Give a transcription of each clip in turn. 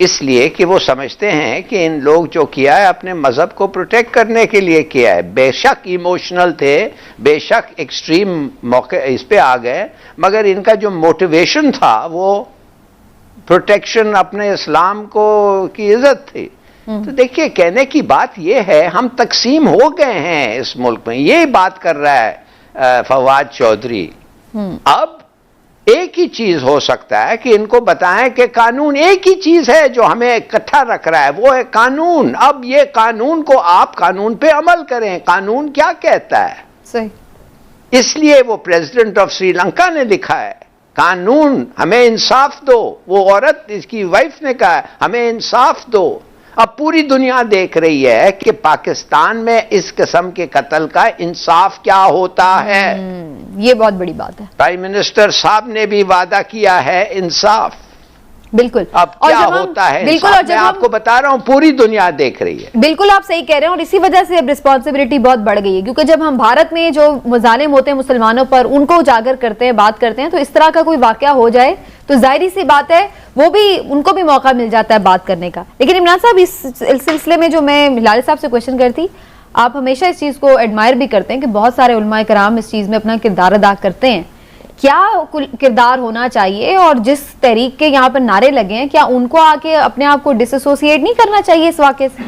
اس لیے کہ وہ سمجھتے ہیں کہ ان لوگ جو کیا ہے اپنے مذہب کو پروٹیکٹ کرنے کے لیے کیا ہے. بے شک ایموشنل تھے, بے شک ایکسٹریم موقع اس پہ آ گئے, مگر ان کا جو موٹیویشن تھا وہ پروٹیکشن اپنے اسلام کو کی عزت تھی. تو دیکھیے کہنے کی بات یہ ہے ہم تقسیم ہو گئے ہیں اس ملک میں, یہ بات کر رہا ہے فواد چودھری. اب ایک ہی چیز ہو سکتا ہے کہ ان کو بتائیں کہ قانون ایک ہی چیز ہے جو ہمیں اکٹھا رکھ رہا ہے, وہ ہے قانون. اب یہ قانون کو آپ قانون پہ عمل کریں. قانون کیا کہتا ہے؟ صحیح. اس لیے وہ پریزیڈنٹ آف سری لنکا نے لکھا ہے قانون ہمیں انصاف دو. وہ عورت اس کی وائف نے کہا ہے ہمیں انصاف دو. اب پوری دنیا دیکھ رہی ہے کہ پاکستان میں اس قسم کے قتل کا انصاف کیا ہوتا ہے. یہ بہت بڑی بات ہے. پرائم منسٹر صاحب نے بھی وعدہ کیا ہے انصاف. بالکل. اب کیا ہوتا ہے بالکل, اور میں آپ کو بتا رہا ہوں پوری دنیا دیکھ رہی ہے. بالکل آپ صحیح کہہ رہے ہیں, اور اسی وجہ سے اب رسپانسبلٹی بہت بڑھ گئی ہے, کیونکہ جب ہم بھارت میں جو مظالم ہوتے ہیں مسلمانوں پر ان کو اجاگر کرتے ہیں, بات کرتے ہیں, تو اس طرح کا کوئی واقعہ ہو جائے تو ظاہری سی بات ہے وہ بھی ان کو بھی موقع مل جاتا ہے بات کرنے کا. لیکن عمران صاحب اس سلسلے میں جو میں ہلال صاحب سے کوشچن کرتی, آپ ہمیشہ اس چیز کو ایڈمائر بھی کرتے ہیں کہ بہت سارے علماء کرام اس چیز میں اپنا کردار ادا کرتے ہیں. کیا کردار ہونا چاہیے, اور جس تحریک کے یہاں پر نعرے لگے ہیں کیا ان کو آ کے اپنے آپ کو ڈس ایسوسیٹ نہیں کرنا چاہیے اس واقعے سے؟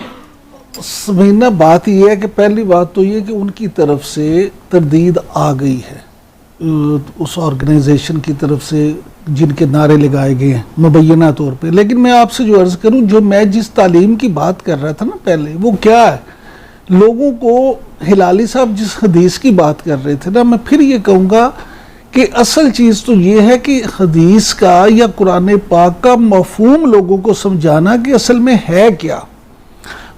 سمینا بات یہ ہے کہ پہلی بات تو یہ کہ ان کی طرف سے تردید آ گئی ہے اس آرگنائزیشن کی طرف سے جن کے نعرے لگائے گئے ہیں مبینہ طور پہ. لیکن میں آپ سے جو عرض کروں, جو میں جس تعلیم کی بات کر رہا تھا نا پہلے, وہ کیا ہے, لوگوں کو ہلالی صاحب جس حدیث کی بات کر رہے تھے نا, میں پھر یہ کہوں گا کہ اصل چیز تو یہ ہے کہ حدیث کا یا قرآن پاک کا مفہوم لوگوں کو سمجھانا کہ اصل میں ہے کیا.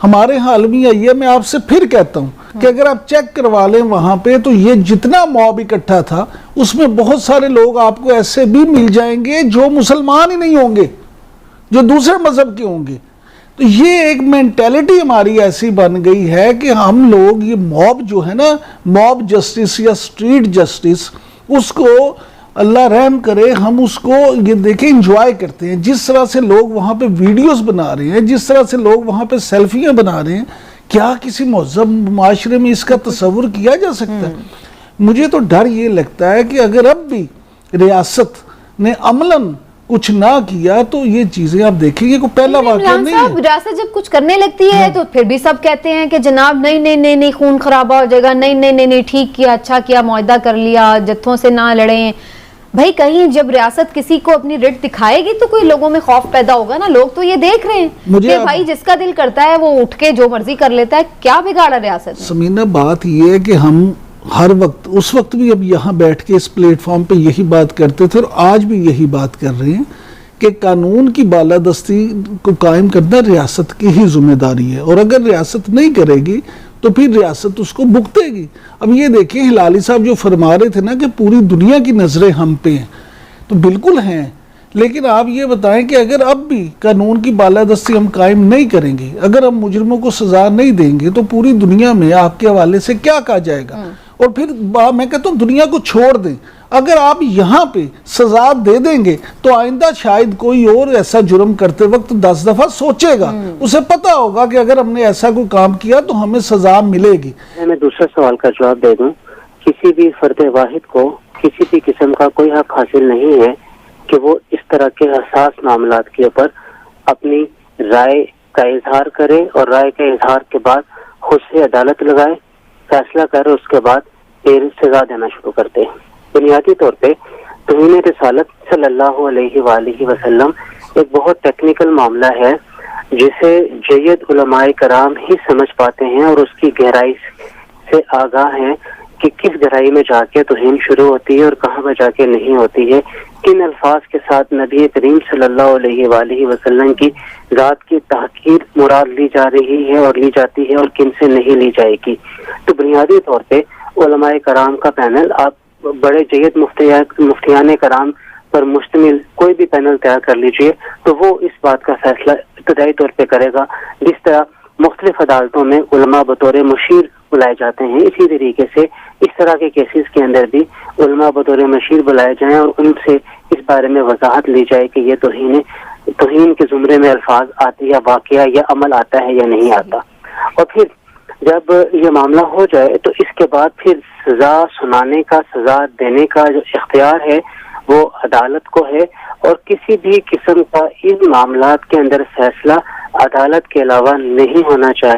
ہمارے حال میں یہ میں آپ سے پھر کہتا ہوں کہ اگر آپ چیک کروا لیں وہاں پہ, تو یہ جتنا موب اکٹھا تھا اس میں بہت سارے لوگ آپ کو ایسے بھی مل جائیں گے جو مسلمان ہی نہیں ہوں گے, جو دوسرے مذہب کے ہوں گے. تو یہ ایک مینٹیلٹی ہماری ایسی بن گئی ہے کہ ہم لوگ یہ موب جو ہے نا, موب جسٹس یا اسٹریٹ جسٹس, اس کو اللہ رحم کرے ہم اس کو یہ دیکھیں انجوائے کرتے ہیں. جس طرح سے لوگ وہاں پہ ویڈیوز بنا رہے ہیں, جس طرح سے لوگ وہاں پہ سیلفیاں بنا رہے ہیں, کیا کسی مہذب معاشرے میں اس کا تصور کیا جا سکتا ہے؟ مجھے تو ڈر یہ لگتا ہے کہ اگر اب بھی ریاست نے عملاً کچھ نہ کیا تو یہ چیزیں آپ دیکھیں گے کوئی پہلا واقعہ نہیں ہے. ریاست جب کچھ کرنے لگتی ہے تو پھر بھی سب کہتے ہیں کہ جناب نہیں خون خرابہ ہو جائے گا, نہیں ٹھیک کیا, اچھا کیا, معاہدہ کر لیا, جتھوں سے نہ لڑیں. بھائی کہیں جب ریاست کسی کو اپنی رٹ دکھائے گی تو کوئی لوگوں میں خوف پیدا ہوگا نا. لوگ تو یہ دیکھ رہے ہیں کہ بھائی جس کا دل کرتا ہے وہ اٹھ کے جو مرضی کر لیتا ہے, کیا بگاڑا ریاست. سمینا بات یہ ہے کہ ہم ہر وقت, اس وقت بھی اب یہاں بیٹھ کے اس پلیٹ فارم پہ یہی بات کرتے تھے اور آج بھی یہی بات کر رہے ہیں کہ قانون کی بالادستی کو قائم کرنا ریاست کی ہی ذمہ داری ہے, اور اگر ریاست نہیں کرے گی تو پھر ریاست اس کو بھگتے گی. اب یہ دیکھیں ہلالی صاحب جو فرما رہے تھے نا کہ پوری دنیا کی نظریں ہم پہ ہیں, تو بالکل ہیں, لیکن آپ یہ بتائیں کہ اگر اب بھی قانون کی بالادستی ہم قائم نہیں کریں گے, اگر ہم مجرموں کو سزا نہیں دیں گے, تو پوری دنیا میں آپ کے حوالے سے کیا کہا جائے گا. اور پھر میں کہتا ہوں دنیا کو چھوڑ دیں, اگر آپ یہاں پہ سزا دے دیں گے تو آئندہ شاید کوئی اور ایسا جرم کرتے وقت 10 دفعہ سوچے گا, اسے پتا ہوگا کہ اگر ہم نے ایسا کوئی کام کیا تو ہمیں سزا ملے گی. میں دوسرا سوال کا جواب دے دوں. کسی بھی فرد واحد کو کسی بھی قسم کا کوئی حق حاصل نہیں ہے کہ وہ اس طرح کے حساس معاملات کے اوپر اپنی رائے کا اظہار کرے, اور رائے کے اظہار کے بعد خود سے عدالت لگائے, فیصلہ کرے, اس کے بعد پھر سزا دینا شروع کرتے ہیں. بنیادی طور پہ توہین رسالت صلی اللہ علیہ وآلہ وسلم ایک بہت ٹیکنیکل معاملہ ہے جسے جید علماء کرام ہی سمجھ پاتے ہیں اور اس کی گہرائی سے آگاہ ہیں کہ کس گہرائی میں جا کے توہین شروع ہوتی ہے اور کہاں پہ جا کے نہیں ہوتی ہے, کن الفاظ کے ساتھ نبی کریم صلی اللہ علیہ وآلہ وسلم کی ذات کی تحقیر مراد لی جا رہی ہے اور لی جاتی ہے اور کن سے نہیں لی جائے گی. تو بنیادی طور پہ علماء کرام کا پینل, آپ بڑے جید مفتیان کرام پر مشتمل کوئی بھی پینل تیار کر لیجئے, تو وہ اس بات کا فیصلہ ابتدائی طور پہ کرے گا. جس طرح مختلف عدالتوں میں علماء بطور مشیر بلائے جاتے ہیں, اسی طریقے سے اس طرح کے کیسز کے اندر بھی علماء بطور مشیر بلائے جائیں اور ان سے اس بارے میں وضاحت لی جائے کہ یہ توہین توہین کے زمرے میں الفاظ آتے یا واقعہ یا عمل آتا ہے یا نہیں آتا. اور پھر جب یہ معاملہ ہو جائے تو اس کے بعد پھر سزا سنانے کا، سزا دینے کا جو اختیار ہے وہ عدالت کو ہے، اور کسی بھی قسم کا ان معاملات کے اندر فیصلہ عدالت کے علاوہ نہیں ہونا چاہیے.